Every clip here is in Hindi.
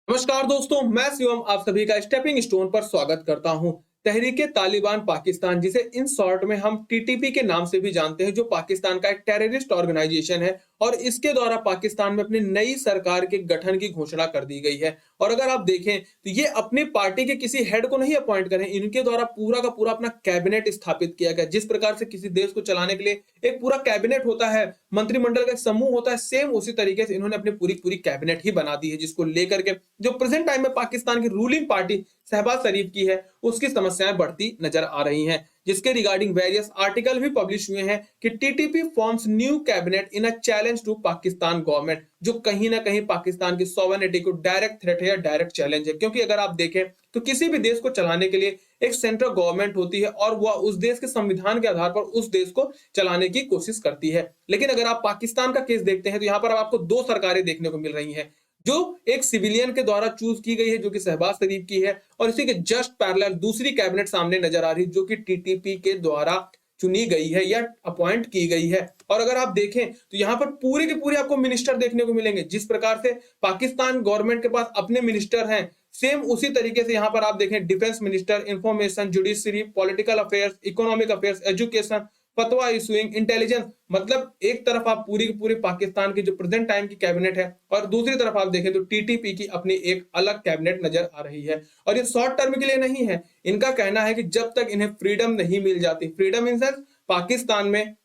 नमस्कार दोस्तों, मैं शिवम आप सभी का स्टेपिंग स्टोन पर स्वागत करता हूं। तहरीके तालिबान पाकिस्तान, जिसे इन शॉर्ट में हम टीटीपी के नाम से भी जानते हैं, जो पाकिस्तान का एक टेररिस्ट ऑर्गेनाइजेशन है और इसके द्वारा पाकिस्तान में अपनी नई सरकार के गठन की घोषणा कर दी गई है। और अगर आप देखें तो ये अपनी पार्टी के किसी हेड को नहीं अपॉइंट करें, इनके द्वारा पूरा का पूरा अपना कैबिनेट स्थापित किया गया। जिस प्रकार से किसी देश को चलाने के लिए एक पूरा कैबिनेट होता है, मंत्रिमंडल का एक समूह होता है, सेम उसी तरीके से इन्होंने अपनी पूरी पूरी कैबिनेट ही बना दी है, जिसको लेकर के जो प्रेजेंट टाइम में पाकिस्तान की रूलिंग पार्टी शहबाज शरीफ की है, उसकी समस्याएं बढ़ती नजर आ रही हैं। जिसके रिगार्डिंग वेरियस आर्टिकल भी पब्लिश हुए हैं कि TTP forms new cabinet in a challenge to Pakistan government, जो कहीं ना कहीं पाकिस्तान की सॉवरेनिटी को डायरेक्ट थ्रेट है या डायरेक्ट चैलेंज है। क्योंकि अगर आप देखें तो किसी भी देश को चलाने के लिए एक सेंट्रल गवर्नमेंट होती है और वह उस देश के संविधान के आधार पर उस देश को चलाने की कोशिश करती है। लेकिन अगर आप पाकिस्तान का केस देखते हैं तो यहाँ पर आपको दो सरकारें देखने को मिल रही हैं, जो एक सिविलियन के द्वारा चूज की गई है, जो कि शहबाज शरीफ की है, और इसी के जस्ट पैरेलल दूसरी कैबिनेट सामने नजर आ रही है, जो कि टीटीपी के द्वारा चुनी गई है या अपॉइंट की गई है। और अगर आप देखें तो यहाँ पर पूरे के पूरे आपको मिनिस्टर देखने को मिलेंगे। जिस प्रकार से पाकिस्तान गवर्नमेंट के पास अपने मिनिस्टर हैं, सेम उसी तरीके से यहाँ पर आप देखें defence minister, information, judiciary, political affairs, economic affairs, education, फतवा इशूइंग, इंटेलिजेंस। मतलब एक तरफ आप पूरी की पूरी पाकिस्तान की जो प्रेजेंट टाइम की कैबिनेट है और दूसरी तरफ आप देखें तो टीटीपी की अपनी एक अलग कैबिनेट नजर आ रही है। और ये शॉर्ट टर्म के लिए नहीं है, इनका कहना है कि जब तक इन्हें फ्रीडम नहीं मिल जाती, फ्रीडम इन सेंस पाकिस्तान में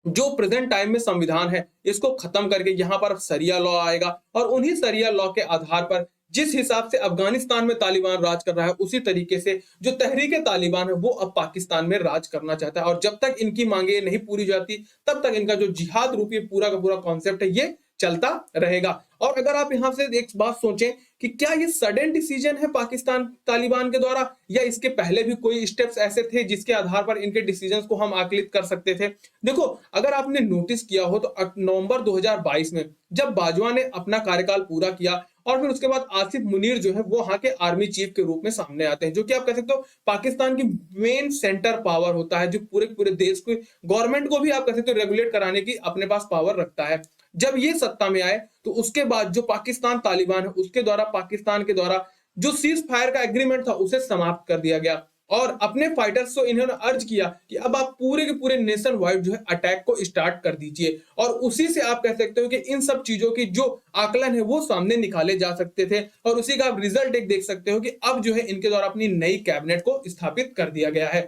जो प्रेजेंट टाइम में संविधान है इसको खत्म करके यहाँ पर अब सरिया लॉ आएगा, और उन्हीं सरिया लॉ के आधार पर जिस हिसाब से अफगानिस्तान में तालिबान राज कर रहा है, उसी तरीके से जो तहरीके तालिबान है वो अब पाकिस्तान में राज करना चाहता है। और जब तक इनकी मांगे नहीं पूरी जाती, तब तक इनका जो जिहाद रूपी पूरा का पूरा कॉन्सेप्ट है ये चलता रहेगा। और अगर आप यहां से एक बात सोचें कि क्या ये सडन डिसीजन है पाकिस्तान तालिबान के द्वारा, या इसके पहले भी कोई स्टेप्स ऐसे थे जिसके आधार पर इनके डिसीजंस को हम आकलित कर सकते थे। देखो, अगर आपने नोटिस किया हो तो नवंबर 2022 में जब बाजवा ने अपना कार्यकाल पूरा किया और फिर उसके बाद आसिफ मुनीर जो है वो वहां के आर्मी चीफ के रूप में सामने आते हैं, जो कि आप कह सकते हो पाकिस्तान की मेन सेंटर पावर होता है, जो पूरे पूरे देश को गवर्नमेंट को भी आप कह सकते हो रेगुलेट कराने की अपने पास पावर रखता है। जब ये सत्ता में आए तो उसके बाद जो पाकिस्तान तालिबान है उसके द्वारा पाकिस्तान के द्वारा जो सीज फायर का एग्रीमेंट था उसे समाप्त कर दिया गया, और अपने फाइटर्स को इन्होंने अर्ज किया कि अब आप पूरे के पूरे नेशन वाइड जो है अटैक को स्टार्ट कर दीजिए। और उसी से आप कह सकते हो कि इन सब चीजों की जो आकलन है वो सामने निकाले जा सकते थे, और उसी का आप रिजल्ट एक देख सकते हो कि अब जो है इनके द्वारा अपनी नई कैबिनेट को स्थापित कर दिया गया है।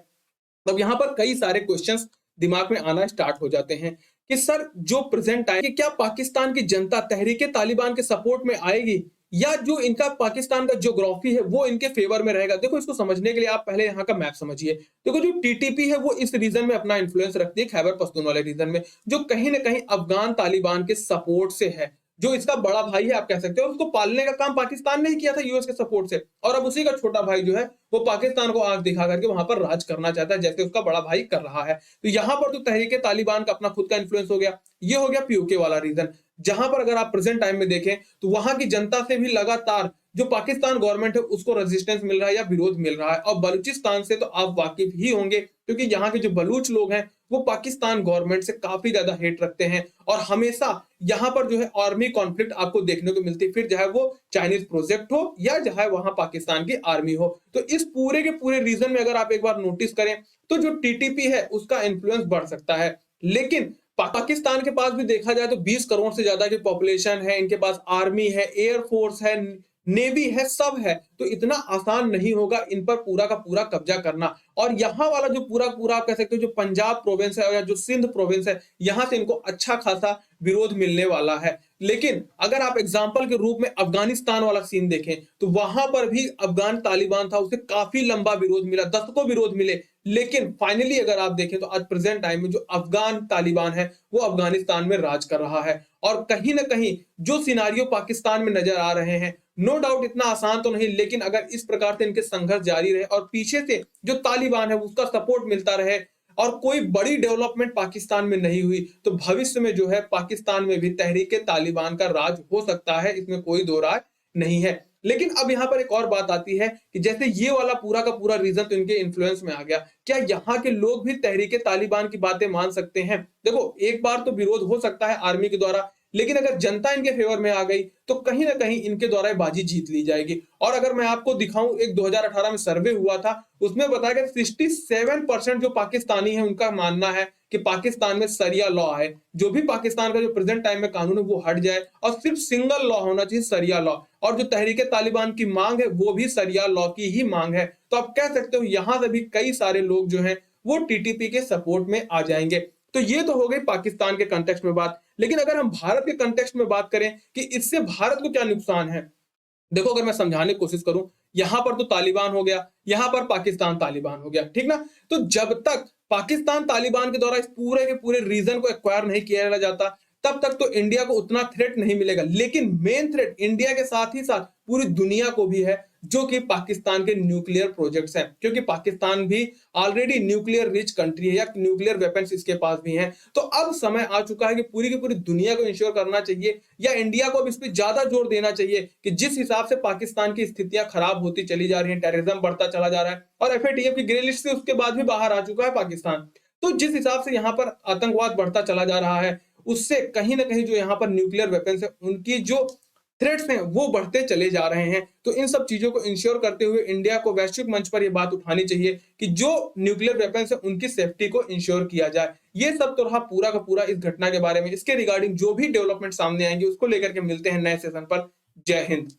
तब यहाँ पर कई सारे क्वेश्चंस दिमाग में आना स्टार्ट हो जाते हैं कि सर जो प्रेजेंट टाइम कि क्या पाकिस्तान की जनता तहरीके तालिबान के सपोर्ट में आएगी, या जो इनका पाकिस्तान का ज्योग्राफी है वो इनके फेवर में रहेगा। देखो, इसको समझने के लिए आप पहले यहाँ का मैप समझिए। देखो, जो टीटीपी है वो इस रीजन में अपना इन्फ्लुएंस रखती है, खैबर पख्तूनख्वा वाले रीजन में, जो कहीं ना कहीं अफगान तालिबान के सपोर्ट से है। जो इसका बड़ा भाई है आप कह सकते हो, उसको पालने का काम पाकिस्तान ने ही किया था यूएस के सपोर्ट से, और अब उसी का छोटा भाई जो है वो पाकिस्तान को आंख दिखा करके वहां पर राज करना चाहता है, जैसे उसका बड़ा भाई कर रहा है। तो यहाँ पर तो तहरीके तालिबान का अपना खुद का इन्फ्लुएंस हो गया। ये हो गया पीओके वाला रीजन, जहां पर अगर आप प्रेजेंट टाइम में देखें तो वहां की जनता से भी लगातार जो पाकिस्तान गवर्नमेंट है उसको रेजिस्टेंस मिल रहा है या विरोध मिल रहा है। और बलूचिस्तान से तो आप वाकिफ ही होंगे, क्योंकि यहाँ के जो बलूच लोग हैं वो पाकिस्तान गवर्नमेंट से काफी ज्यादा हेट रखते हैं, और हमेशा यहाँ पर जो है आर्मी कॉन्फ्लिक्ट आपको देखने को मिलती है, फिर चाहे वो चाइनीज प्रोजेक्ट हो या चाहे वहां पाकिस्तान की आर्मी हो। तो इस पूरे के पूरे रीजन में अगर आप एक बार नोटिस करें तो जो टीटीपी है उसका इन्फ्लुएंस बढ़ सकता है। लेकिन पाकिस्तान के पास भी देखा जाए तो 20 करोड़ से ज्यादा की पॉपुलेशन है, इनके पास आर्मी है, एयरफोर्स है, नेवी है, सब है। तो इतना आसान नहीं होगा इन पर पूरा का पूरा कब्जा करना। और यहाँ वाला जो पूरा पूरा आप कह सकते हो जो पंजाब प्रोविंस है या जो सिंध प्रोविंस है, यहाँ से इनको अच्छा खासा विरोध मिलने वाला है। लेकिन अगर आप एग्जाम्पल के रूप में अफगानिस्तान वाला सीन देखें तो वहां पर भी अफगान तालिबान था, उसे काफी लंबा विरोध मिला, दशकों विरोध मिले। लेकिन फाइनली अगर आप देखें तो आज प्रेजेंट टाइम में जो अफगान तालिबान है वो अफगानिस्तान में राज कर रहा है। और कहीं ना कहीं जो सिनारियो पाकिस्तान में नजर आ रहे हैं, नो डाउट इतना आसान तो नहीं, लेकिन अगर इस प्रकार से इनके संघर्ष जारी रहे और पीछे से जो तालिबान है उसका सपोर्ट मिलता रहे और कोई बड़ी डेवलपमेंट पाकिस्तान में नहीं हुई, तो भविष्य में जो है पाकिस्तान में भी तहरीके तालिबान का राज हो सकता है, इसमें कोई दो राय नहीं है। लेकिन अब यहाँ पर एक और बात आती है कि जैसे ये वाला पूरा का पूरा रीजन तो इनके इन्फ्लुएंस में आ गया, क्या यहाँ के लोग भी तहरीके तालिबान की बातें मान सकते हैं? देखो, एक बार तो विरोध हो सकता है आर्मी के द्वारा, लेकिन अगर जनता इनके फेवर में आ गई तो कहीं ना कहीं इनके द्वारा ये बाजी जीत ली जाएगी। और अगर मैं आपको दिखाऊं, एक 2018 में सर्वे हुआ था, उसमें बताया गया 67% जो पाकिस्तानी है उनका मानना है कि पाकिस्तान में सरिया लॉ है, जो भी पाकिस्तान का जो प्रेजेंट टाइम में कानून है वो हट जाए और सिर्फ सिंगल लॉ होना चाहिए, सरिया लॉ। और जो तहरीके तालिबान की मांग है वो भी सरिया लॉ की ही मांग है। तो आप कह सकते हो यहां से भी कई सारे लोग जो हैं वो टीटीपी के सपोर्ट में आ जाएंगे। तो ये तो हो गई पाकिस्तान के कंटेक्स्ट में बात। लेकिन अगर हम भारत के कंटेक्स्ट में बात करें कि इससे भारत को क्या नुकसान है, देखो अगर मैं समझाने की कोशिश करूं, यहां पर तो तालिबान हो गया, यहां पर पाकिस्तान तालिबान हो गया, ठीक ना। तो जब तक पाकिस्तान तालिबान के द्वारा इस पूरे के पूरे रीजन को एक्वायर नहीं किया जाता, तब तक तो इंडिया को उतना थ्रेट नहीं मिलेगा। लेकिन मेन थ्रेट इंडिया के साथ ही साथ पूरी दुनिया को भी है, जो कि पाकिस्तान के न्यूक्लियर प्रोजेक्ट्स हैं, क्योंकि पाकिस्तान भी ऑलरेडी न्यूक्लियर रिच कंट्री है या न्यूक्लियर वेपन्स इसके पास भी हैं। तो अब समय आ चुका है कि पूरी की पूरी दुनिया को इंश्योर करना चाहिए या इंडिया को अब इस पर ज्यादा जोर देना चाहिए कि जिस हिसाब से पाकिस्तान की स्थितियां खराब होती चली जा रही हैं, टेररिज्म बढ़ता चला जा रहा है और एफएटीएफ की ग्रे लिस्ट से उसके बाद भी बाहर आ चुका है पाकिस्तान। तो जिस हिसाब से यहाँ पर आतंकवाद बढ़ता चला जा रहा है, उससे कहीं ना कहीं जो यहाँ पर न्यूक्लियर वेपन्स है उनकी जो थ्रेट्स हैं वो बढ़ते चले जा रहे हैं। तो इन सब चीजों को इंश्योर करते हुए इंडिया को वैश्विक मंच पर ये बात उठानी चाहिए कि जो न्यूक्लियर वेपन्स है उनकी सेफ्टी को इंश्योर किया जाए। ये सब तो रहा पूरा का पूरा इस घटना के बारे में। इसके रिगार्डिंग जो भी डेवलपमेंट सामने आएंगे उसको लेकर के मिलते हैं नए सेशन पर। जय हिंद।